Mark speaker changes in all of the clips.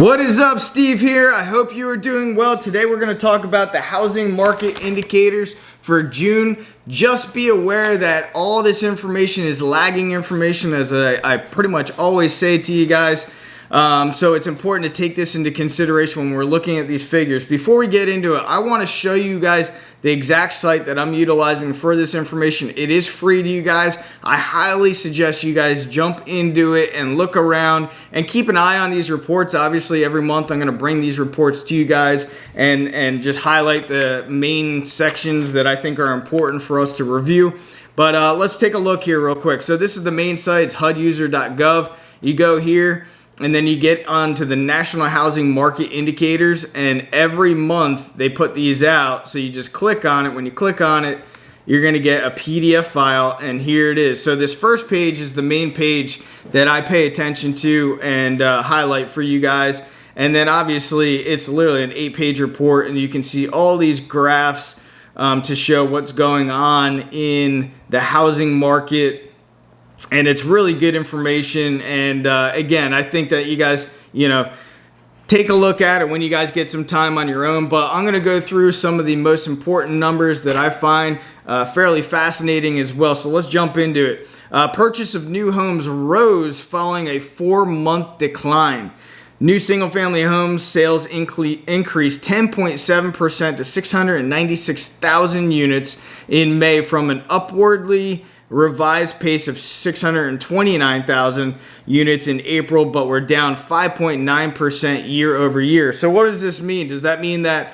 Speaker 1: What is up, Steve here? I hope you are doing well. Today we're going to talk about the housing market indicators for June. Just be aware that all this information is lagging information, as I pretty much always say to you guys. So it's important to take this into consideration when we're looking at these figures. Before we get into it, I want to show you guys the exact site that I'm utilizing for this information. It is free to you guys. I highly suggest you guys jump into it and look around and keep an eye on these reports. Obviously, every month I'm going to bring these reports to you guys and just highlight the main sections that I think are important for us to review. But let's take a look here real quick. So this is the main site. It's huduser.gov. You go here, and then you get onto the National Housing Market Indicators, and every month they put these out. So you just click on it. When you click on it, you're going to get a PDF file, and here it is. So this first page is the main page that I pay attention to and highlight for you guys. And then obviously it's literally an 8-page report, and you can see all these graphs to show what's going on in the housing market. And it's really good information. And again, I think that you guys, take a look at it when you guys get some time on your own. But I'm going to go through some of the most important numbers that I find fairly fascinating as well. So let's jump into it. Purchase of new homes rose following a 4-month decline. New single-family homes sales increased 10.7% to 696,000 units in May from an upwardly revised pace of 629,000 units in April, but we're down 5.9% year over year. So what does this mean? Does that mean that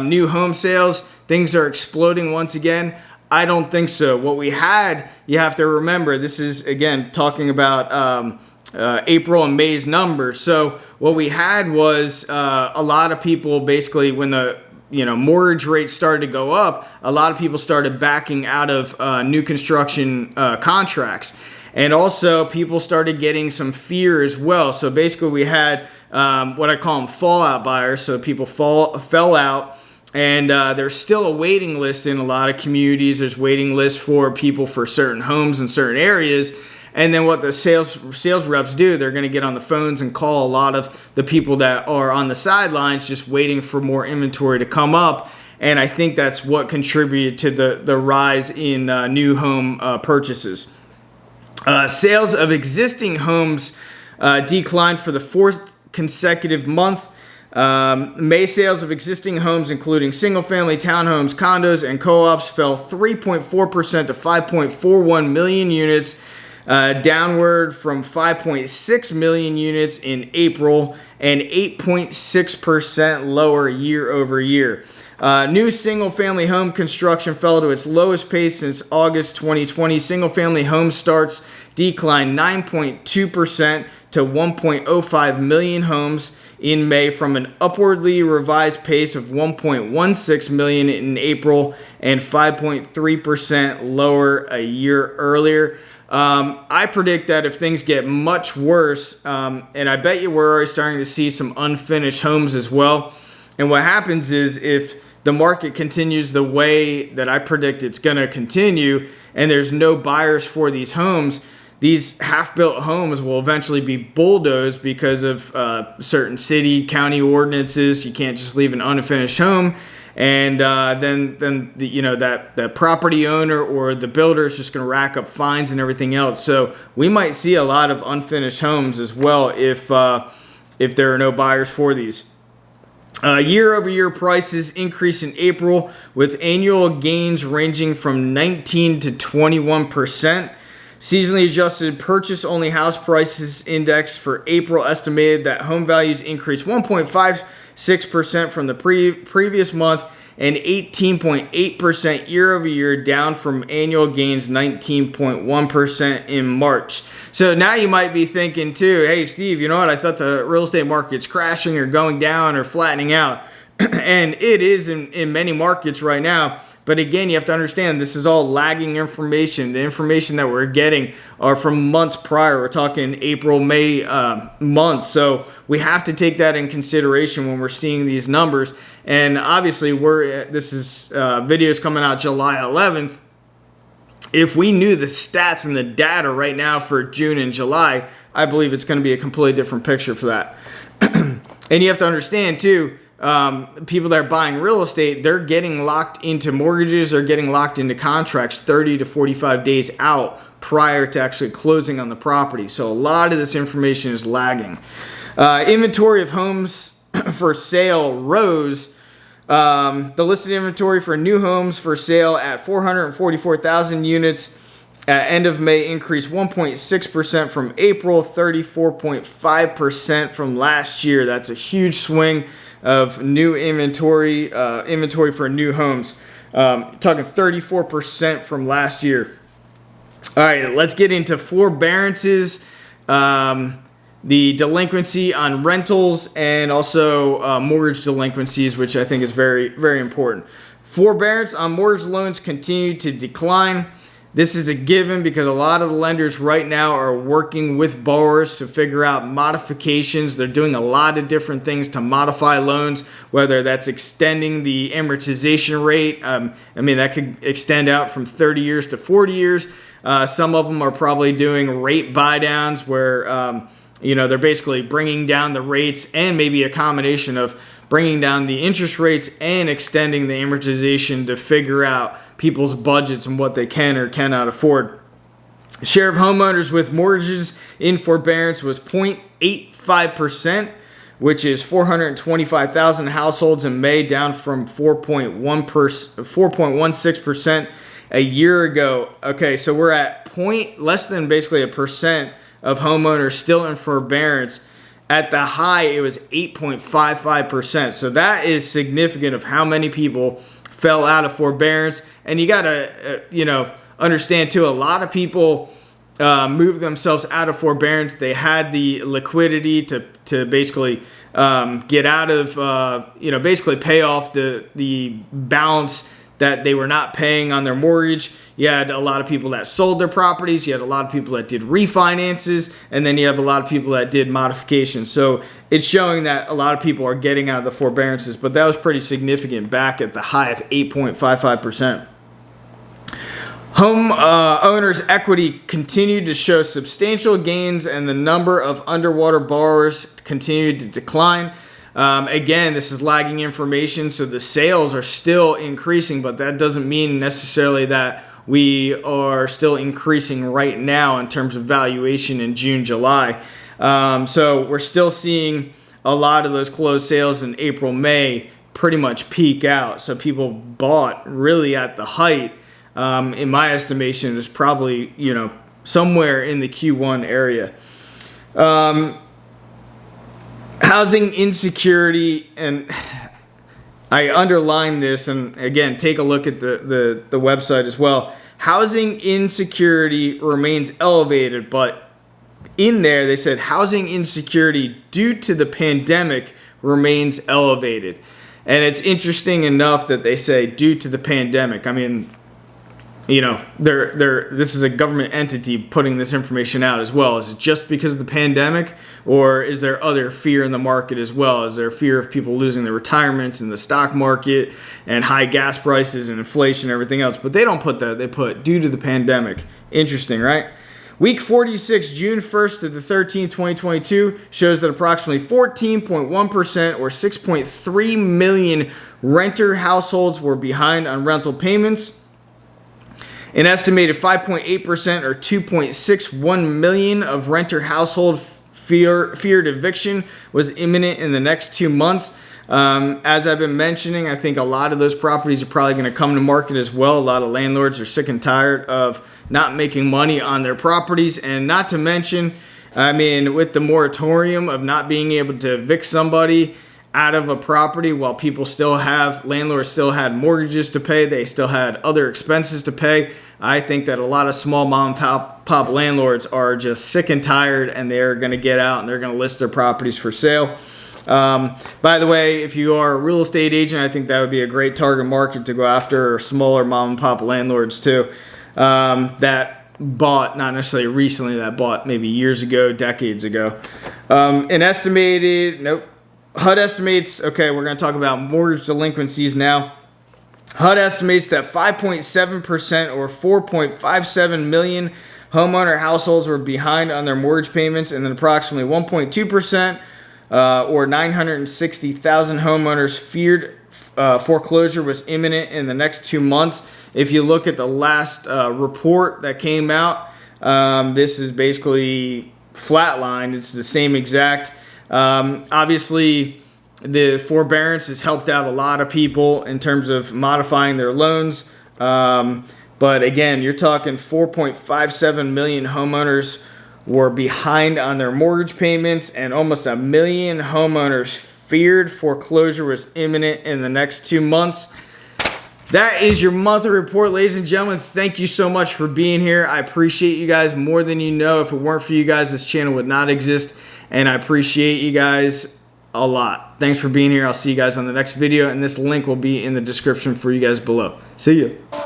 Speaker 1: new home sales, things are exploding once again? I don't think so. What we had, you have to remember, this is, again, talking about April and May's numbers. So what we had was a lot of people basically, when the mortgage rates started to go up, a lot of people started backing out of new construction contracts. And also people started getting some fear as well. So basically we had what I call them fallout buyers. So people fell out, and there's still a waiting list in a lot of communities. There's waiting lists for people for certain homes in certain areas. And then what the sales reps do, they're going to get on the phones and call a lot of the people that are on the sidelines just waiting for more inventory to come up. And I think that's what contributed to the rise in new home purchases. Sales of existing homes declined for the 4th consecutive month. May sales of existing homes, including single-family townhomes, condos, and co-ops, fell 3.4% to 5.41 million units. Downward from 5.6 million units in April and 8.6% lower year over year. New single-family home construction fell to its lowest pace since August 2020. Single-family home starts declined 9.2% to 1.05 million homes in May from an upwardly revised pace of 1.16 million in April and 5.3% lower a year earlier. I predict that if things get much worse, and I bet you we're already starting to see some unfinished homes as well. And what happens is, if the market continues the way that I predict it's going to continue, and there's no buyers for these homes, these half-built homes will eventually be bulldozed because of certain city, county ordinances. You can't just leave an unfinished home. And then that property owner or the builder is just going to rack up fines and everything else. So we might see a lot of unfinished homes as well if there are no buyers for these. Year-over-year prices increased in April, with annual gains ranging from 19 to 21%. Seasonally adjusted purchase-only house prices index for April estimated that home values increased 1.56% from the previous month and 18.8% year over year, down from annual gains 19.1% in March. So now you might be thinking too, hey Steve, you know what? I thought the real estate market's crashing or going down or flattening out. And it is in many markets right now. But again, you have to understand, this is all lagging information. The information that we're getting are from months prior. We're talking April, May months. So we have to take that in consideration when we're seeing these numbers. And obviously, this is videos coming out July 11th. If we knew the stats and the data right now for June and July, I believe it's going to be a completely different picture for that. And you have to understand too, people that are buying real estate, they're getting locked into mortgages, they're getting locked into contracts 30 to 45 days out prior to actually closing on the property. So a lot of this information is lagging. Inventory of homes for sale rose. The listed inventory for new homes for sale at 444,000 units at end of May increased 1.6% from April, 34.5% from last year. That's a huge swing of new inventory for new homes. Talking 34% from last year. All right, let's get into forbearances, the delinquency on rentals, and also mortgage delinquencies, which I think is very, very important. Forbearance on mortgage loans continue to decline. This is a given because a lot of the lenders right now are working with borrowers to figure out modifications. They're doing a lot of different things to modify loans, whether that's extending the amortization rate. That could extend out from 30 years to 40 years. Some of them are probably doing rate buy downs where they're basically bringing down the rates, and maybe a combination of bringing down the interest rates and extending the amortization to figure out people's budgets and what they can or cannot afford. The share of homeowners with mortgages in forbearance was 0.85%, which is 425,000 households in May, down from 4.16% a year ago. Okay, so we're at less than basically a percent of homeowners still in forbearance. At the high, it was 8.55%. So that is significant of how many people fell out of forbearance. And you got to, understand too, a lot of people moved themselves out of forbearance. They had the liquidity to basically get out of, basically pay off the balance that they were not paying on their mortgage. You had a lot of people that sold their properties. You had a lot of people that did refinances. And then you have a lot of people that did modifications. So it's showing that a lot of people are getting out of the forbearances. But that was pretty significant back at the high of 8.55%. Home owners' equity continued to show substantial gains, and the number of underwater borrowers continued to decline. Again, this is lagging information, so the sales are still increasing, but that doesn't mean necessarily that we are still increasing right now in terms of valuation in June, July. So we're still seeing a lot of those closed sales in April, May pretty much peak out. So people bought really at the height. In my estimation, is probably, somewhere in the Q1 area. Housing insecurity, and I underline this, and again, take a look at the website as well. Housing insecurity remains elevated, but in there they said housing insecurity due to the pandemic remains elevated. And it's interesting enough that they say due to the pandemic. I mean, this is a government entity putting this information out as well. Is it just because of the pandemic, or is there other fear in the market as well? Is there fear of people losing their retirements in the stock market and high gas prices and inflation and everything else? But they don't put that. They put due to the pandemic. Interesting, right? Week 46, June 1st to the 13th, 2022, shows that approximately 14.1% or 6.3 million renter households were behind on rental payments. An estimated 5.8% or 2.61 million of renter household feared eviction was imminent in the next 2 months. As I've been mentioning, I think a lot of those properties are probably going to come to market as well. A lot of landlords are sick and tired of not making money on their properties. And not to mention, with the moratorium of not being able to evict somebody out of a property while landlords still had mortgages to pay, they still had other expenses to pay. I think that a lot of small mom and pop landlords are just sick and tired, and they're going to get out and they're going to list their properties for sale. By the way, if you are a real estate agent, I think that would be a great target market to go after, smaller mom and pop landlords too, that bought, not necessarily recently, that bought maybe years ago, decades ago. HUD estimates, okay, we're going to talk about mortgage delinquencies now. HUD estimates that 5.7% or 4.57 million homeowner households were behind on their mortgage payments, and then approximately 1.2% or 960,000 homeowners feared foreclosure was imminent in the next 2 months. If you look at the last report that came out, this is basically flatlined. It's the same exact. Obviously, the forbearance has helped out a lot of people in terms of modifying their loans. But again, you're talking 4.57 million homeowners were behind on their mortgage payments, and almost 1 million homeowners feared foreclosure was imminent in the next 2 months. That is your monthly report, ladies and gentlemen. Thank you so much for being here. I appreciate you guys more than you know. If it weren't for you guys, this channel would not exist, and I appreciate you guys a lot. Thanks for being here. I'll see you guys on the next video, and this link will be in the description for you guys below. See you.